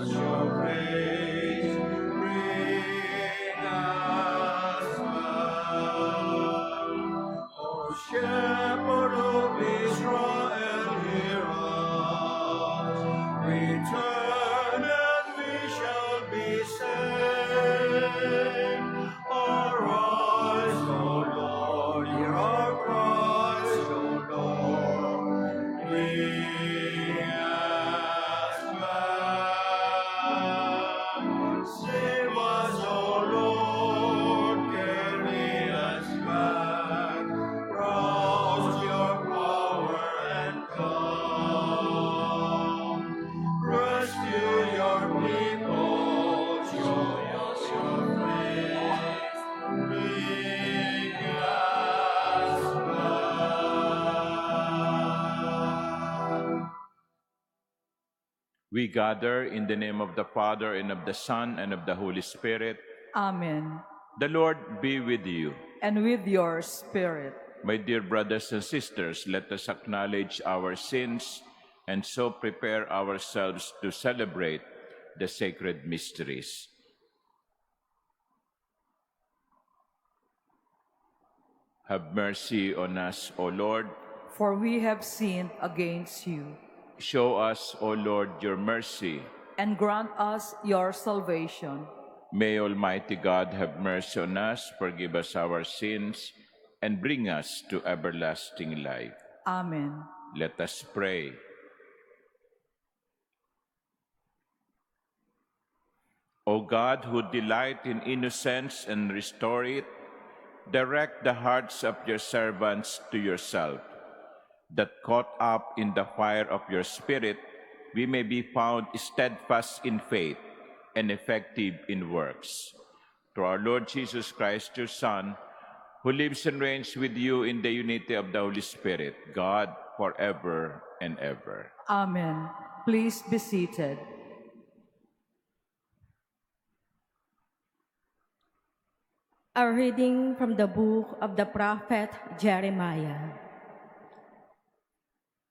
your praise, bring us back. O Shepherd of Israel, hear us. Return and we shall be saved. Arise, O Lord, hear our cries, O Lord. Bring us back. Save us, O Lord, carry us back. Rouse your power and come. Rescue your people, show us your face. Bring us back. We gather in the name of the Father, and of the Son, and of the Holy Spirit. Amen. The Lord be with you. And with your spirit. My dear brothers and sisters, let us acknowledge our sins and so prepare ourselves to celebrate the sacred mysteries. Have mercy on us, O Lord. For we have sinned against you. Show us, O Lord, your mercy. And grant us your salvation. May Almighty God have mercy on us, forgive us our sins, and bring us to everlasting life. Amen. Let us pray. O God, who delight in innocence and restore it, direct the hearts of your servants to yourself, that caught up in the fire of your Spirit, we may be found steadfast in faith and effective in works. Through our Lord Jesus Christ, your Son, who lives and reigns with you in the unity of the Holy Spirit, God, forever and ever. Amen. Please be seated. A reading from the book of the prophet Jeremiah.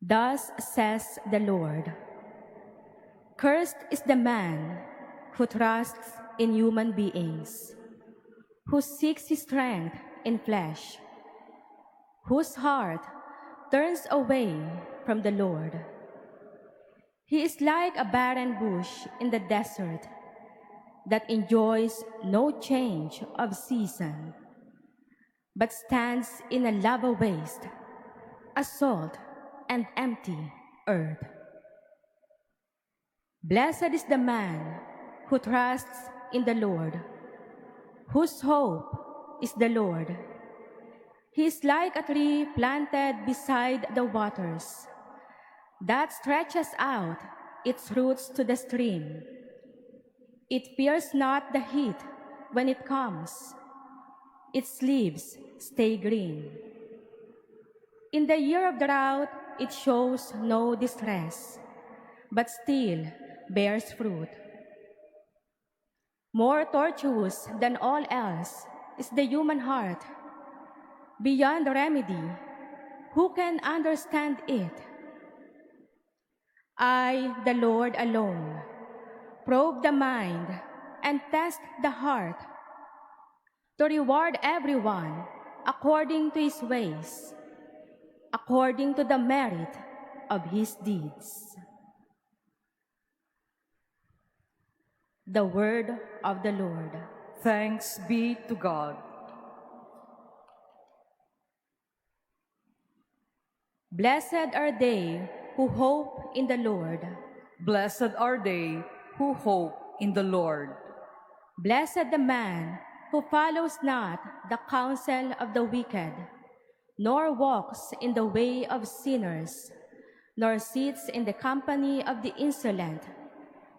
Thus says the Lord, cursed is the man who trusts in human beings, who seeks his strength in flesh, whose heart turns away from the Lord. He is like a barren bush in the desert that enjoys no change of season, but stands in a lava waste, a salt and empty earth. Blessed is the man who trusts in the Lord, whose hope is the Lord. He is like a tree planted beside the waters, that stretches out its roots to the stream. It fears not the heat when it comes. Its leaves stay green. In the year of drought, it shows no distress, but still bears fruit. More tortuous than all else is the human heart. Beyond remedy, who can understand it? I, the Lord alone, probe the mind and test the heart, to reward everyone according to his ways, according to the merit of his deeds. The word of the Lord. Thanks be to God. Blessed are they who hope in the Lord. Blessed are they who hope in the Lord. Blessed the man who follows not the counsel of the wicked, nor walks in the way of sinners, nor sits in the company of the insolent,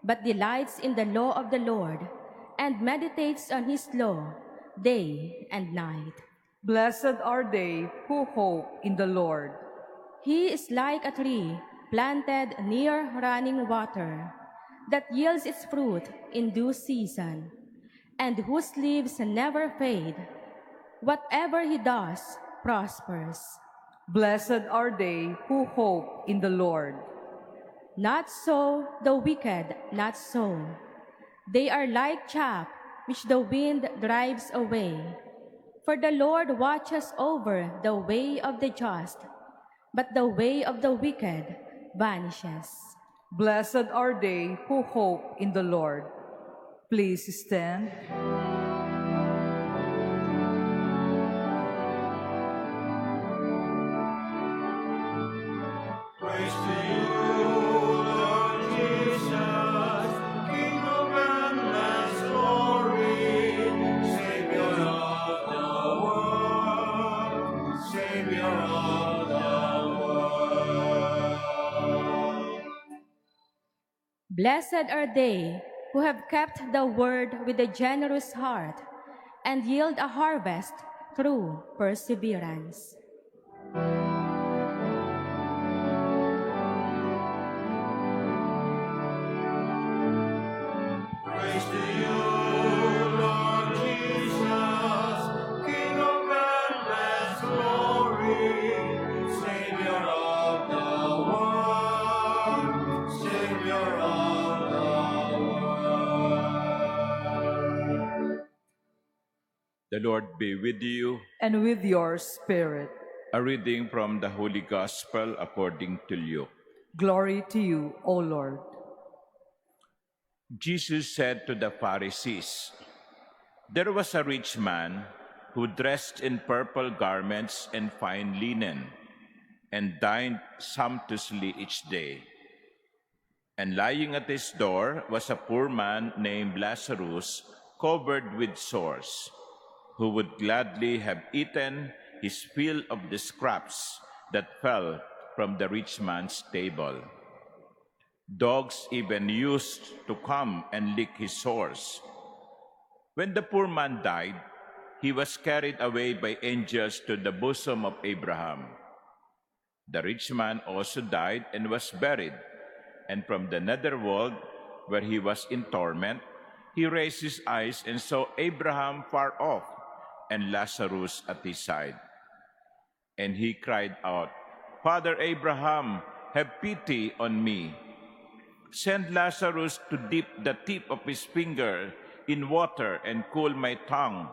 but delights in the law of the Lord, and meditates on his law day and night. Blessed are they who hope in the Lord. He is like a tree planted near running water, that yields its fruit in due season, and whose leaves never fade. Whatever he does prospers. Blessed are they who hope in the Lord. Not so the wicked, not so. They are like chaff which the wind drives away. For the Lord watches over the way of the just, but the way of the wicked vanishes. Blessed are they who hope in the Lord. Please stand. Praise to you, Lord Jesus, King of endless glory, Savior of the world, Savior of the world. Blessed are they who have kept the word with a generous heart and yield a harvest through perseverance. Praise to you, Lord Jesus, King of endless glory, Savior of the world, Savior of the world. The Lord be with you. And with your spirit. A reading from the Holy Gospel according to Luke. Glory to you, O Lord. Jesus said to the Pharisees, "There was a rich man who dressed in purple garments and fine linen, and dined sumptuously each day. And lying at his door was a poor man named Lazarus, covered with sores, who would gladly have eaten his fill of the scraps that fell from the rich man's table. Dogs even used to come and lick his sores. When the poor man died, he was carried away by angels to the bosom of Abraham. The rich man also died and was buried, and from the netherworld, where he was in torment, he raised his eyes and saw Abraham far off and Lazarus at his side. And he cried out, 'Father Abraham, have pity on me. Send Lazarus to dip the tip of his finger in water and cool my tongue,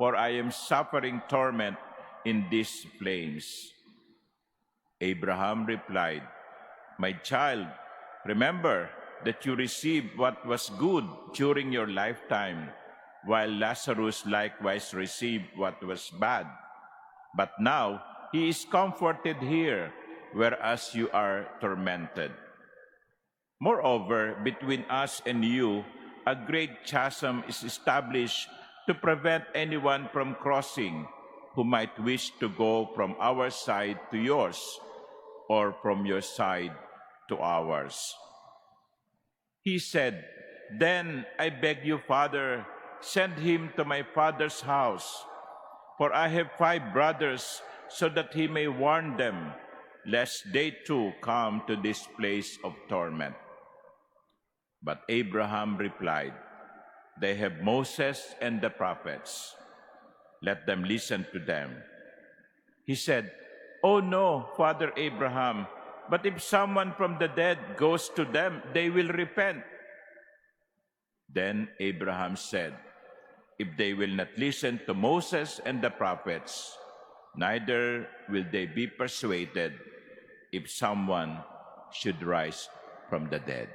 for I am suffering torment in these flames.' Abraham replied, 'My child, remember that you received what was good during your lifetime, while Lazarus likewise received what was bad. But now he is comforted here, whereas you are tormented. Moreover, between us and you, a great chasm is established to prevent anyone from crossing who might wish to go from our side to yours, or from your side to ours.' He said, 'Then I beg you, Father, send him to my father's house, for I have 5 brothers, so that he may warn them, lest they too come to this place of torment.' But Abraham replied, 'They have Moses and the prophets. Let them listen to them.' He said, 'Oh no, Father Abraham, but if someone from the dead goes to them, they will repent.' Then Abraham said, 'If they will not listen to Moses and the prophets, neither will they be persuaded if someone should rise from the dead.'"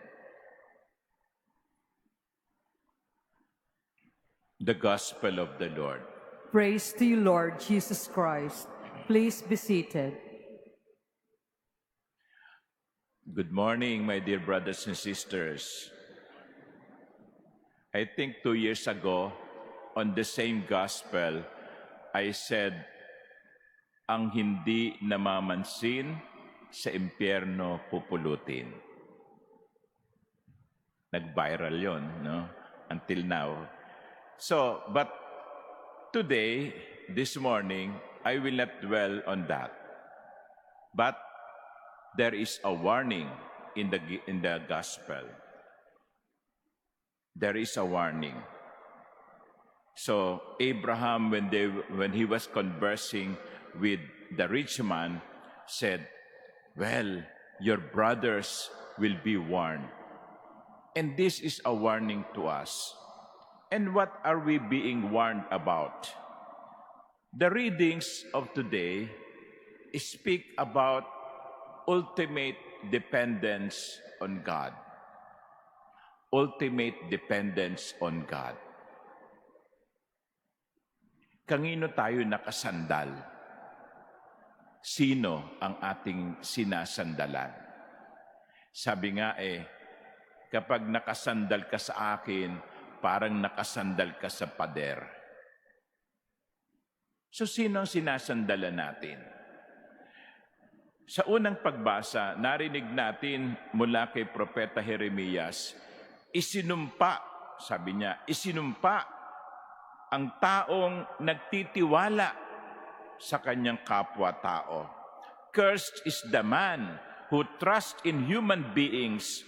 The Gospel of the Lord. Praise to you, Lord Jesus Christ. Please be seated. Good morning, my dear brothers and sisters. I think 2 years ago, on the same gospel, I said, "Ang hindi namamansin, sa impyerno pupulutin." Nag-viral yon, no? Until now. So, but today, this morning, I will not dwell on that. But there is a warning in the gospel. There is a warning. So Abraham, when he was conversing with the rich man, said, "Well, your brothers will be warned. And this is a warning to us. And what are we being warned about? The readings of today speak about ultimate dependence on God. Ultimate dependence on God. Kanino tayo nakasandal? Sino ang ating sinasandalan? Sabi nga kapag nakasandal ka sa akin, parang nakasandal ka sa pader. So sino ang sinasandalan natin? Sa unang pagbasa, narinig natin mula kay Propeta Jeremias, isinumpa, sabi niya, isinumpa ang taong nagtitiwala sa kanyang kapwa-tao. Cursed is the man who trusts in human beings,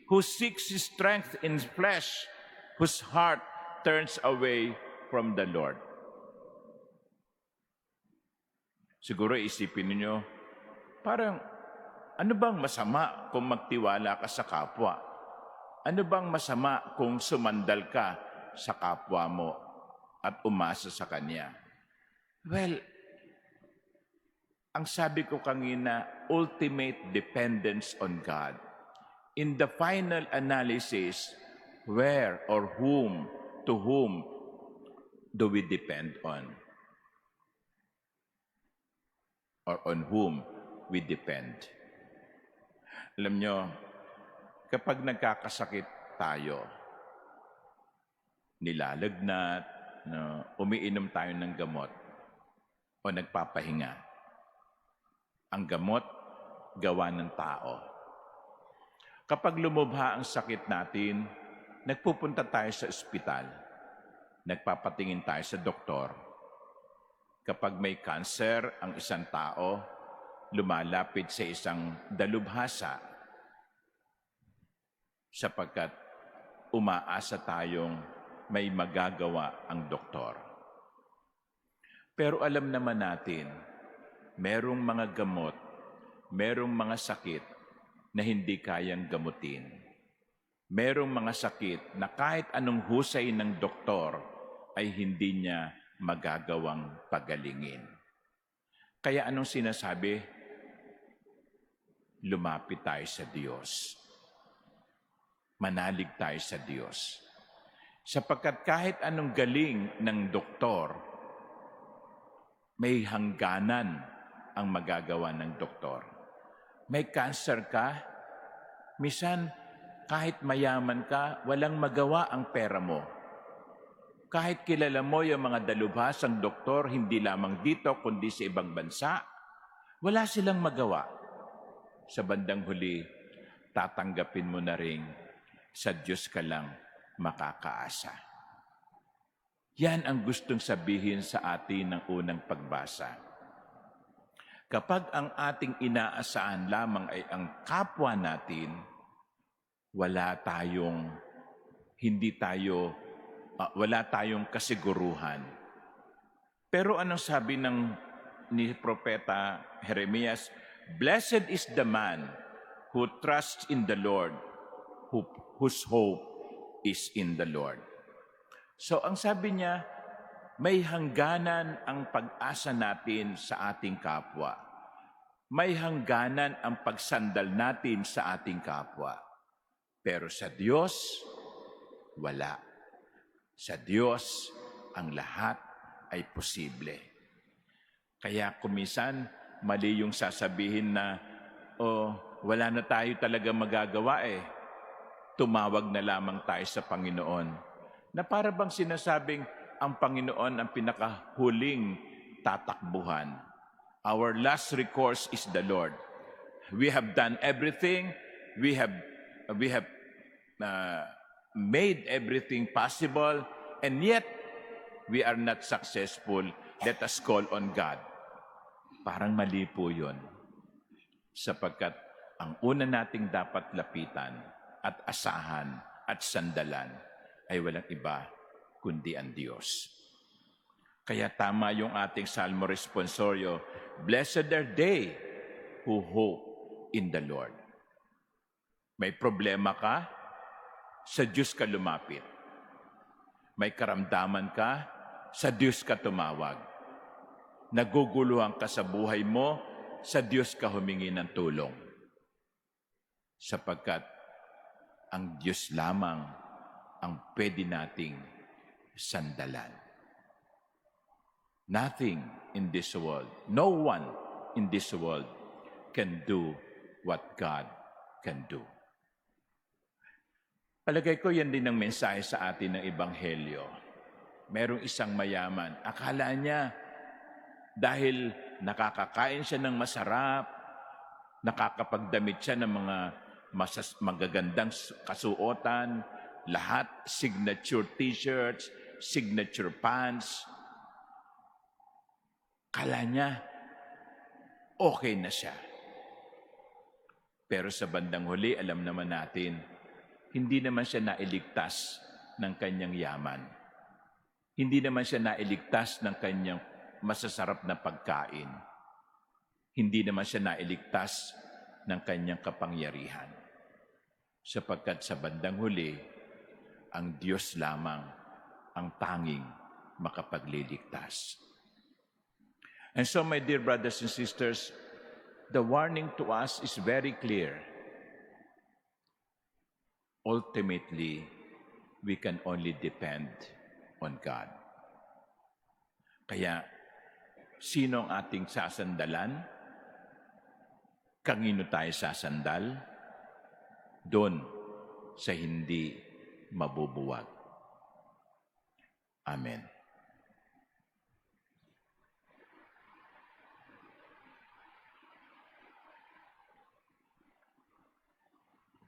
who seeks his strength in flesh, whose heart turns away from the Lord. Siguro isipin niyo, parang ano bang masama kung magtiwala ka sa kapwa? Ano bang masama kung sumandal ka sa kapwa mo at umasa sa kanya? Well, ang sabi ko kanina, ultimate dependence on God. In the final analysis, where or to whom do we depend on? Or on whom we depend? Alam nyo, kapag nagkakasakit tayo, nilalagnat, umiinom tayo ng gamot, o nagpapahinga, ang gamot, gawa ng tao. Kapag lumubha ang sakit natin, nagpupunta tayo sa ospital, nagpapatingin tayo sa doktor. Kapag may cancer ang isang tao, lumalapit sa isang dalubhasa sapagkat umaasa tayong may magagawa ang doktor. Pero alam naman natin, merong mga gamot, merong mga sakit na hindi kayang gamutin. Merong mga sakit na kahit anong husay ng doktor ay hindi niya magagawang pagalingin. Kaya anong sinasabi? Lumapit tayo sa Diyos. Manalig tayo sa Diyos. Sapagkat kahit anong galing ng doktor, may hangganan ang magagawa ng doktor. May cancer ka, minsan kahit mayaman ka, walang magawa ang pera mo. Kahit kilala mo yung mga dalubhasang doktor, hindi lamang dito, kundi sa ibang bansa, wala silang magawa. Sa bandang huli, tatanggapin mo na rin, sa Diyos ka lang makakaasa. Yan ang gustong sabihin sa atin ng unang pagbasa. Kapag ang ating inaasahan lamang ay ang kapwa natin, wala tayong kasiguruhan. Pero anong sabi ni Propeta Jeremias? Blessed is the man who trusts in the Lord, whose hope is in the Lord. So ang sabi niya, may hangganan ang pag-asa natin sa ating kapwa. May hangganan ang pagsandal natin sa ating kapwa. Pero sa Diyos, wala. Sa Diyos, ang lahat ay posible. Kaya kumisan, mali yung sasabihin na, wala na tayo talaga magagawa tumawag na lamang tayo sa Panginoon. Na para bang sinasabing ang Panginoon ang pinakahuling tatakbuhan. Our last recourse is the Lord. We have done everything. We have made everything possible, and yet we are not successful. Let us call on God. Parang mali po yun. Sapagkat ang una nating dapat lapitan at asahan at sandalan ay walang iba kundi ang Diyos. Kaya tama yung ating Salmo responsorio, Blessed are they who hope in the Lord. May problema ka, sa Diyos ka lumapit. May karamdaman ka, sa Diyos ka tumawag. Naguguluhan ka sa buhay mo, sa Diyos ka humingi ng tulong. Sapagkat ang Diyos lamang ang pwede nating sandalan. Nothing in this world, no one in this world can do what God can do. Palagay ko yan din ang mensahe sa atin ng Ebanghelyo. Merong isang mayaman, akala niya dahil nakakakain siya ng masarap, nakakapagdamit siya ng mga magagandang kasuotan, lahat signature t-shirts, signature pants. Akala niya okay na siya. Pero sa bandang huli, alam naman natin, hindi naman siya nailigtas ng kanyang yaman. Hindi naman siya nailigtas ng kanyang masasarap na pagkain. Hindi naman siya nailigtas ng kanyang kapangyarihan. Sapagkat sa bandang huli, ang Diyos lamang ang tanging makapagliligtas. And so, my dear brothers and sisters, the warning to us is very clear. Ultimately, we can only depend on God. Kaya, sino ang ating sasandalan? Kanino tayo sasandal? Doon sa hindi mabubuwag. Amen.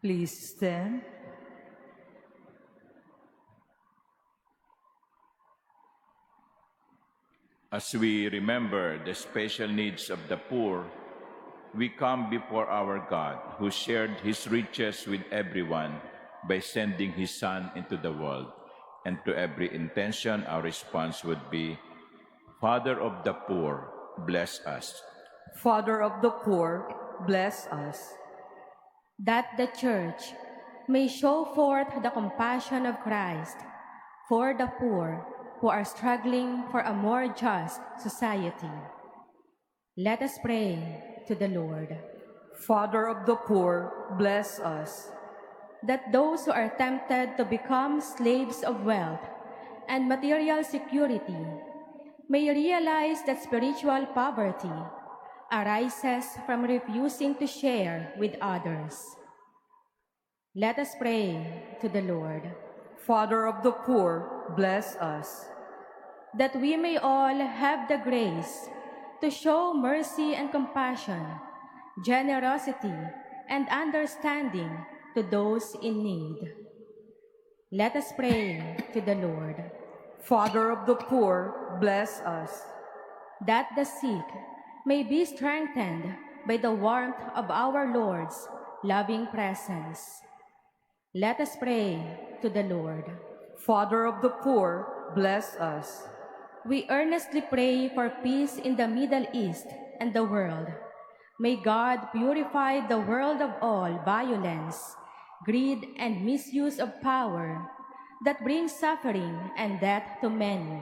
Please stand. As we remember the special needs of the poor, we come before our God who shared His riches with everyone by sending His Son into the world. And to every intention, our response would be, Father of the poor, bless us. Father of the poor, bless us. That the Church may show forth the compassion of Christ for the poor who are struggling for a more just society. Let us pray to the Lord. Father of the poor, bless us. That those who are tempted to become slaves of wealth and material security may realize that spiritual poverty arises from refusing to share with others. Let us pray to the Lord. Father of the poor, bless us. That we may all have the grace to show mercy and compassion, generosity and understanding to those in need. Let us pray to the Lord. Father of the poor, bless us. That the sick may be strengthened by the warmth of our Lord's loving presence. Let us pray to the Lord. Father of the poor, bless us. We earnestly pray for peace in the Middle East and the world. May God purify the world of all violence, greed, and misuse of power that brings suffering and death to many.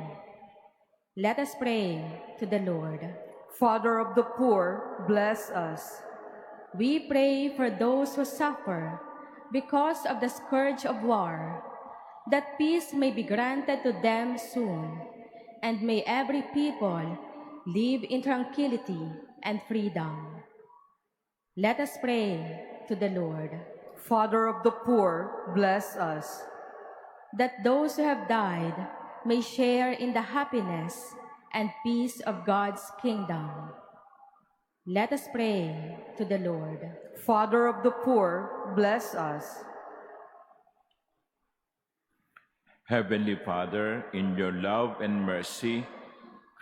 Let us pray to the Lord. Father of the poor, bless us. We pray for those who suffer because of the scourge of war, that peace may be granted to them soon, and may every people live in tranquility and freedom. Let us pray to the Lord. Father of the poor, bless us. That those who have died may share in the happiness and peace of God's kingdom. Let us pray to the Lord. Father of the poor, bless us. Heavenly Father, in your love and mercy,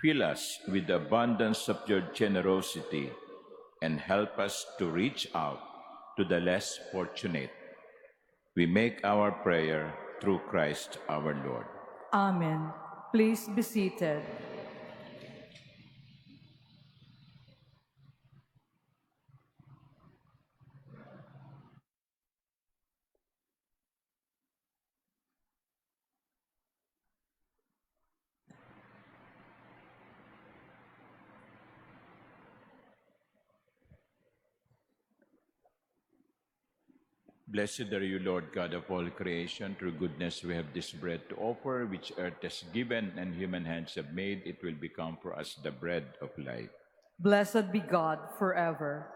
fill us with the abundance of your generosity and help us to reach out to the less fortunate. We make our prayer through Christ our Lord. Amen. Please be seated. Blessed are you, Lord God of all creation. Through goodness we have this bread to offer, which earth has given and human hands have made. It will become for us the bread of life. Blessed be God forever.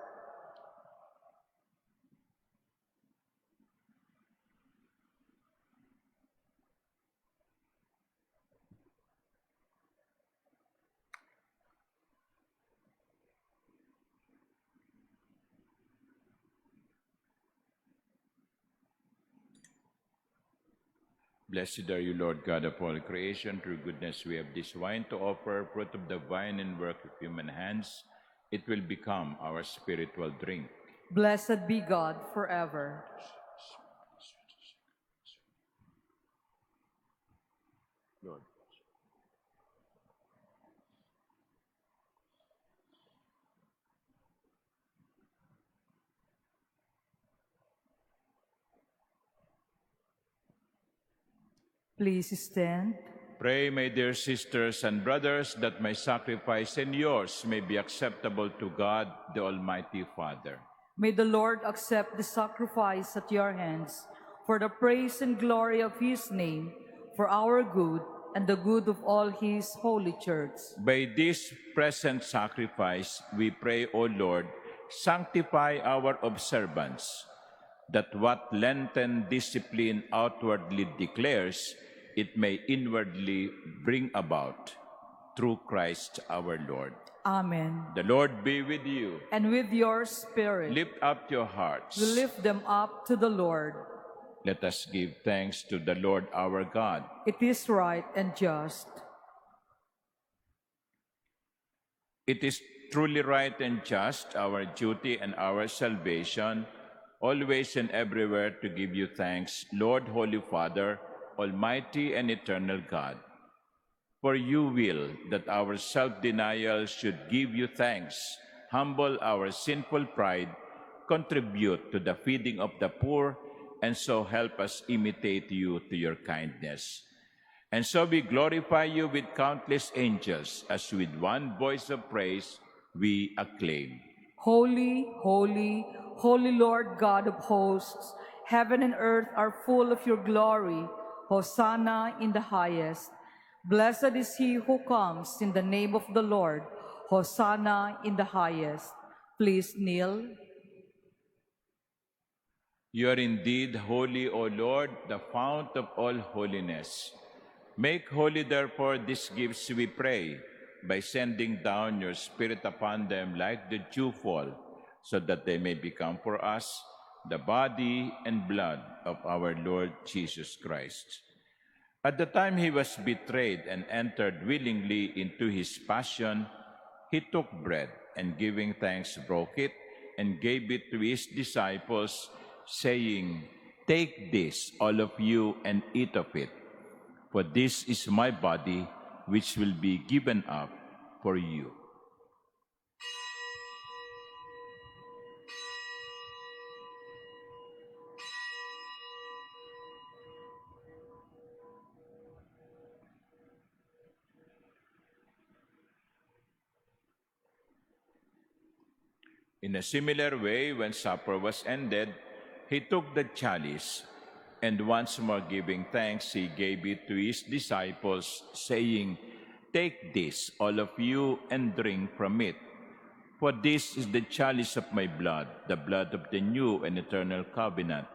Blessed are you, Lord God of all creation. Through goodness we have this wine to offer, fruit of the vine and work of human hands. It will become our spiritual drink. Blessed be God forever. Lord. Please stand. Pray, my dear sisters and brothers, that my sacrifice and yours may be acceptable to God, the Almighty Father. May the Lord accept the sacrifice at your hands for the praise and glory of his name, for our good and the good of all his holy church. By this present sacrifice, we pray, O Lord, sanctify our observance, that what Lenten discipline outwardly declares, it may inwardly bring about, through Christ our Lord. Amen. The Lord be with you. And with your spirit, Lift up your hearts. we lift them up to the Lord. Let us give thanks to the Lord our God. It is right and just. It is truly right and just, our duty and our salvation, always and everywhere to give you thanks, Lord, Holy Father, Almighty and eternal God. For you will that our self-denial should give you thanks, humble our sinful pride, contribute to the feeding of the poor, and so help us imitate you to your kindness. And so we glorify you with countless angels, as with one voice of praise we acclaim. Holy, holy, holy Lord God of hosts, heaven and earth are full of your glory. Hosanna in the highest. Blessed is he who comes in the name of the Lord. Hosanna in the highest. Please kneel. You are indeed holy, O Lord, the fount of all holiness. Make holy, therefore, these gifts, we pray, by sending down your Spirit upon them like the dewfall, so that they may become for us the body and blood of our Lord Jesus Christ. At the time he was betrayed and entered willingly into his passion, he took bread and, giving thanks, broke it and gave it to his disciples, saying, "Take this, all of you, and eat of it, for this is my body, which will be given up for you." In a similar way, when supper was ended, he took the chalice, and once more giving thanks, he gave it to his disciples, saying, "Take this, all of you, and drink from it. For this is the chalice of my blood, the blood of the new and eternal covenant,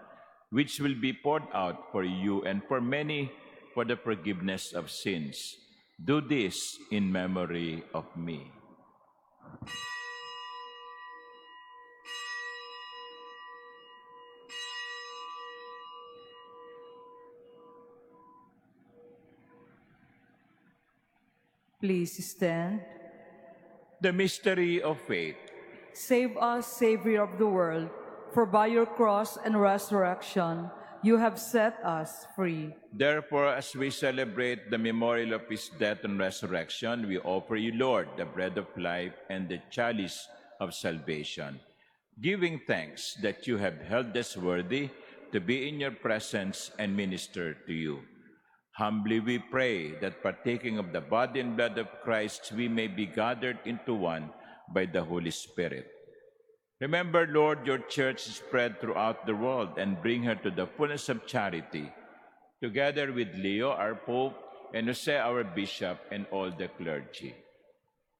which will be poured out for you and for many for the forgiveness of sins. Do this in memory of me." Please stand. The mystery of faith. Save us, Savior of the world, for by your cross and resurrection you have set us free. Therefore, as we celebrate the memorial of his death and resurrection, we offer you, Lord, the bread of life and the chalice of salvation, giving thanks that you have held us worthy to be in your presence and minister to you. Humbly we pray that, partaking of the body and blood of Christ, we may be gathered into one by the Holy Spirit. Remember, Lord, your church spread throughout the world and bring her to the fullness of charity, together with Leo, our Pope, and Jose, our Bishop, and all the clergy.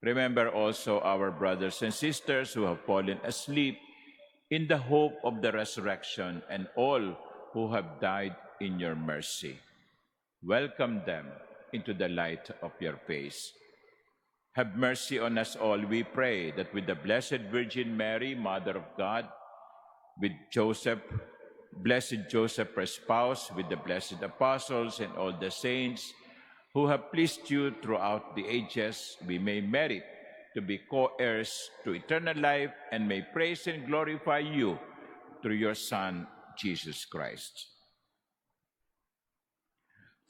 Remember also our brothers and sisters who have fallen asleep in the hope of the resurrection, and all who have died in your mercy. Welcome them into the light of your face. Have mercy on us all, we pray, that with the Blessed Virgin Mary, Mother of God, with Joseph, blessed Joseph, her spouse, with the blessed apostles and all the saints who have pleased you throughout the ages, we may merit to be co-heirs to eternal life and may praise and glorify you through your Son, Jesus Christ.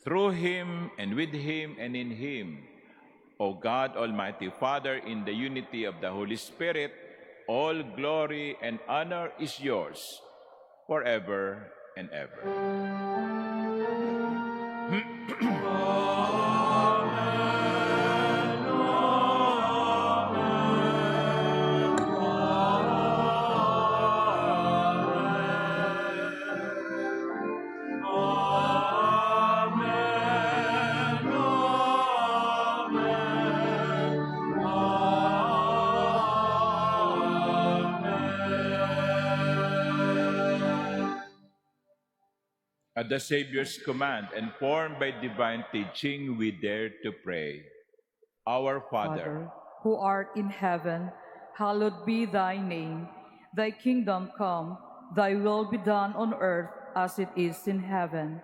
Through him and with him and in him, O God, Almighty Father, in the unity of the Holy Spirit, all glory and honor is yours forever and ever. At the Savior's command and formed by divine teaching, we dare to pray. Our Father, Father, who art in heaven, hallowed be thy name. Thy kingdom come, thy will be done on earth as it is in heaven.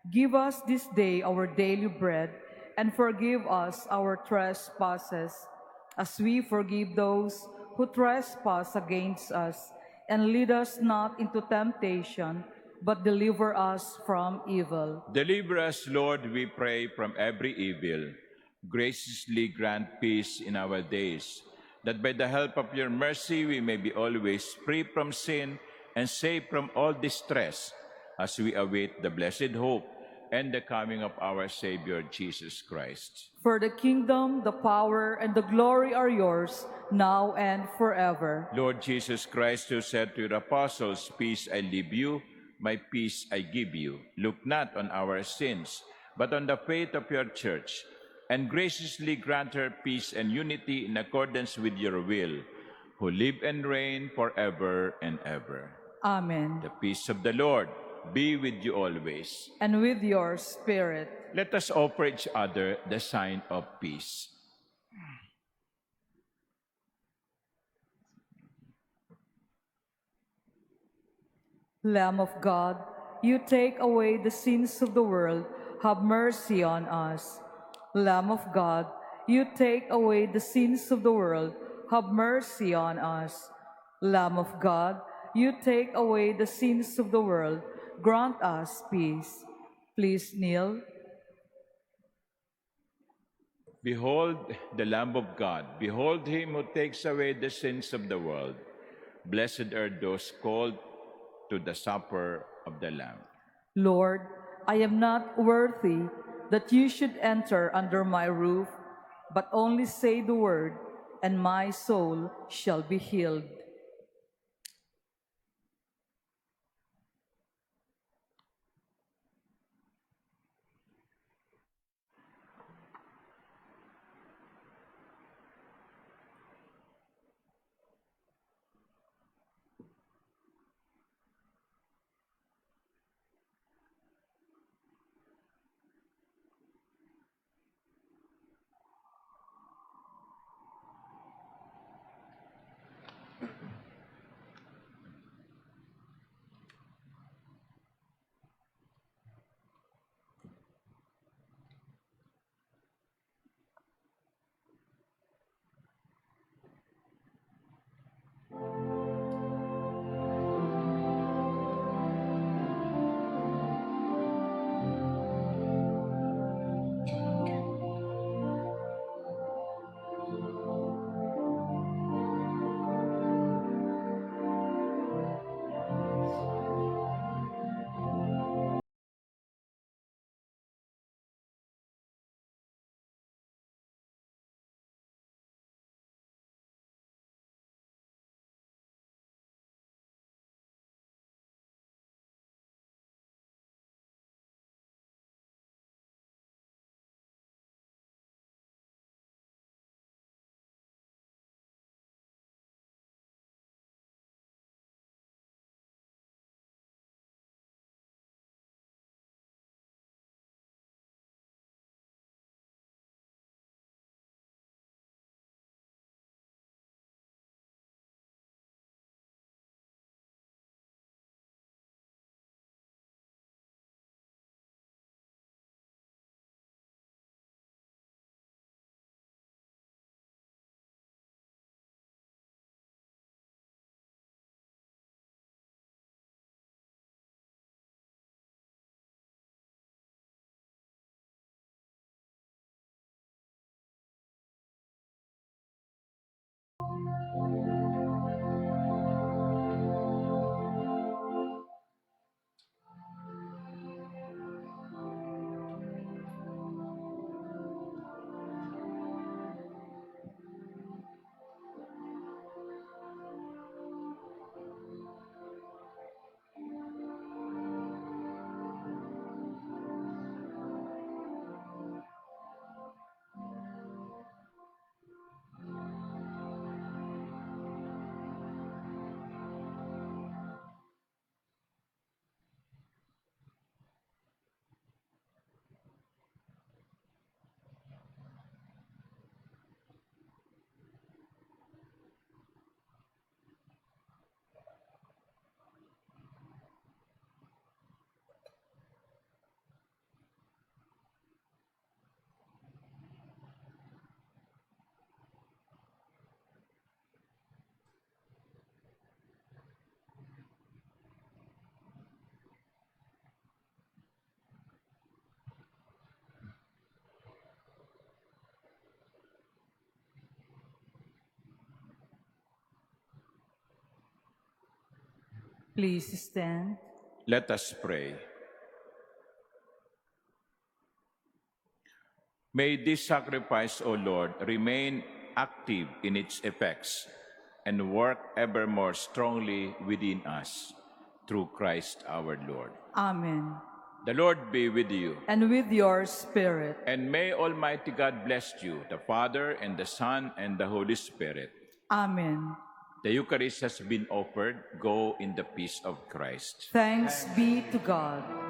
Give us this day our daily bread, and forgive us our trespasses, as we forgive those who trespass against us. And lead us not into temptation, but deliver us from evil. deliver us, Lord, we pray, from every evil. Graciously grant peace in our days, that by the help of your mercy we may be always free from sin and safe from all distress, as we await the blessed hope and the coming of our Savior, Jesus Christ. For the kingdom, the power, and the glory are yours, now and forever. Lord Jesus Christ, who said to your apostles, "Peace I leave you, my peace I give you," look not on our sins, but on the faith of your church, and graciously grant her peace and unity in accordance with your will, who live and reign forever and ever. Amen. The peace of the Lord be with you always. And with your spirit. Let us offer each other the sign of peace. Lamb of God, you take away the sins of the world, have mercy on us. Lamb of God, you take away the sins of the world, have mercy on us. Lamb of God, you take away the sins of the world, grant us peace. Please kneel. Behold the Lamb of God. Behold him who takes away the sins of the world. Blessed are those called to the supper of the Lamb. Lord, I am not worthy that you should enter under my roof, but only say the word, and my soul shall be healed. Please stand. Let us pray. May this sacrifice, O Lord, remain active in its effects and work ever more strongly within us, through Christ our Lord. Amen. The Lord be with you. And with your spirit. And may Almighty God bless you, the Father, and the Son, and the Holy Spirit. Amen. The Eucharist has been offered. Go in the peace of Christ. Thanks be to God.